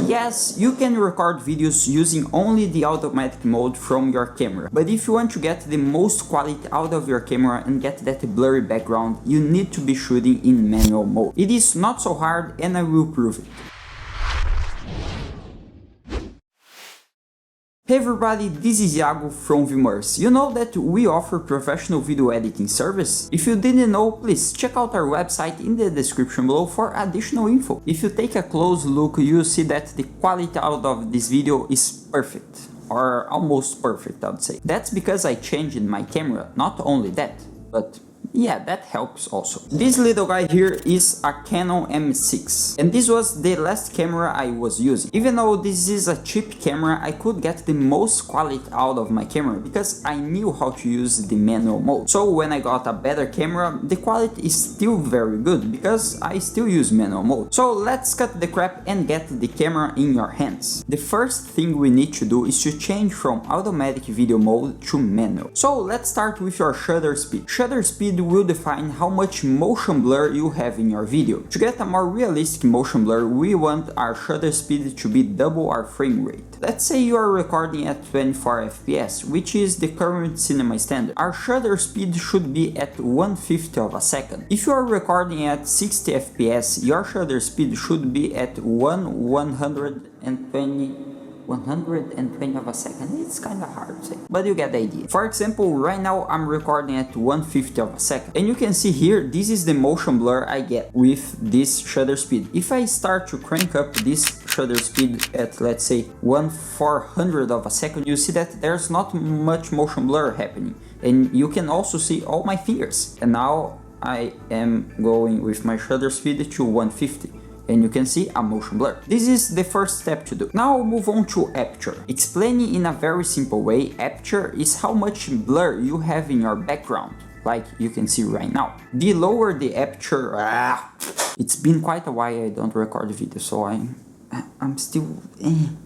Yes, you can record videos using only the automatic mode from your camera, but if you want to get the most quality out of your camera and get that blurry background, you need to be shooting in manual mode. It is not so hard and I will prove it. Hey everybody, this is Iago from Vimerse. You know that we offer professional video editing service? If you didn't know, please check out our website in the description below for additional info. If you take a close look, you'll see that the quality out of this video is perfect. Or almost perfect, I would say. That's because I changed my camera, not only that, but yeah, that helps also. This little guy here is a Canon M6 and this was the last camera I was using. Even though this is a cheap camera, I could get the most quality out of my camera because I knew how to use the manual mode. So when I got a better camera, the quality is still very good because I still use manual mode. So let's cut the crap and get the camera in your hands. The first thing we need to do is to change from automatic video mode to manual. So let's start with your shutter speed. Shutter speed will define how much motion blur you have in your video. To get a more realistic motion blur, we want our shutter speed to be double our frame rate. Let's say you are recording at 24 FPS, which is the current cinema standard. Our shutter speed should be at 1/50 of a second. If you are recording at 60 FPS, your shutter speed should be at 120 of a second. It's kind of hard to say, but you get the idea. For example, right now I'm recording at 1/50 of a second, and you can see here this is the motion blur I get with this shutter speed. If I start to crank up this shutter speed at, let's say, 1/400 of a second, you see that there's not much motion blur happening, and you can also see all my fingers. And now I am going with my shutter speed to 150. And you can see a motion blur. This is the first step to do. Now move on to aperture. Explaining in a very simple way, aperture is how much blur you have in your background, like you can see right now. The lower the aperture, it's been quite a while I don't record video, so I'm still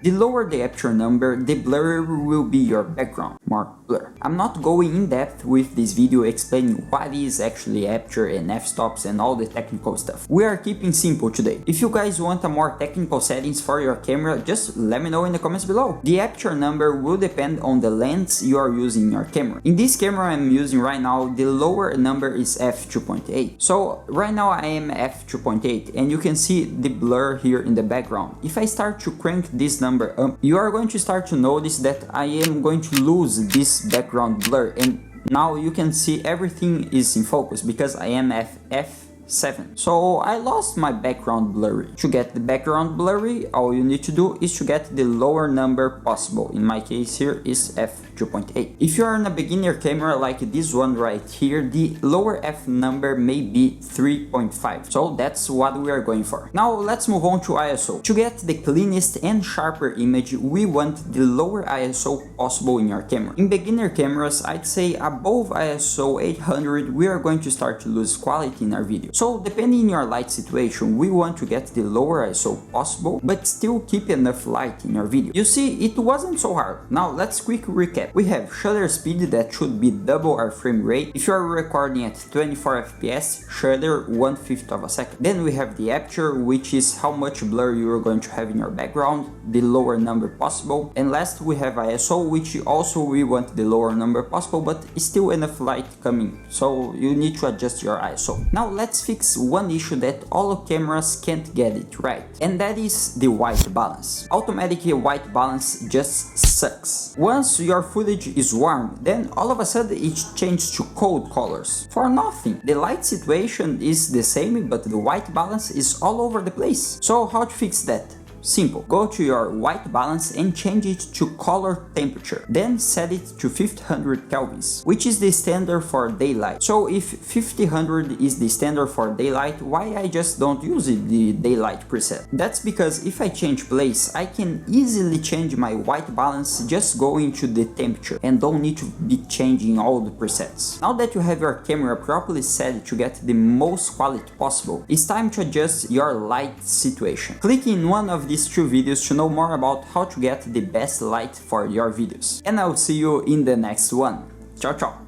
The lower the aperture number, the blurrier will be your background, more blur. I'm not going in depth with this video explaining what is actually aperture and f-stops and all the technical stuff. We are keeping simple today. If you guys want a more technical settings for your camera, just let me know in the comments below. The aperture number will depend on the lens you are using in your camera. In this camera I'm using right now, the lower number is f2.8. So right now I am f2.8 and you can see the blur here in the background. If I start to crank this number up, you are going to start to notice that I am going to lose this background blur, and now you can see everything is in focus because I am at f7. So I lost my background blurry. To get the background blurry, all you need to do is to get the lower number possible. In my case here is f2.8. If you are on a beginner camera like this one right here, the lower f number may be 3.5. So that's what we are going for. Now let's move on to ISO. To get the cleanest and sharper image, we want the lower ISO possible in your camera. In beginner cameras, I'd say above ISO 800, we are going to start to lose quality in our video. So depending on your light situation, we want to get the lower ISO possible, but still keep enough light in your video. You see, it wasn't so hard. Now let's quick recap. We have shutter speed that should be double our frame rate. If you are recording at 24 FPS, shutter 1/5 of a second. Then we have the aperture, which is how much blur you are going to have in your background, the lower number possible. And last we have ISO, which also we want the lower number possible, but still enough light coming. So you need to adjust your ISO. Now let's fix one issue that all cameras can't get it right, and that is the white balance. Automatic white balance just sucks. Once your footage is warm, then all of a sudden it changes to cold colors for nothing. The light situation is the same, but the white balance is all over the place. So how to fix that? Simple. Go to your white balance and change it to color temperature. Then set it to 1500 kelvins, which is the standard for daylight. So if 1500 is the standard for daylight, why I just don't use the daylight preset? That's because if I change place, I can easily change my white balance just going to the temperature and don't need to be changing all the presets. Now that you have your camera properly set to get the most quality possible, it's time to adjust your light situation. Click in one of these two videos to know more about how to get the best light for your videos. And I'll see you in the next one. Ciao, ciao!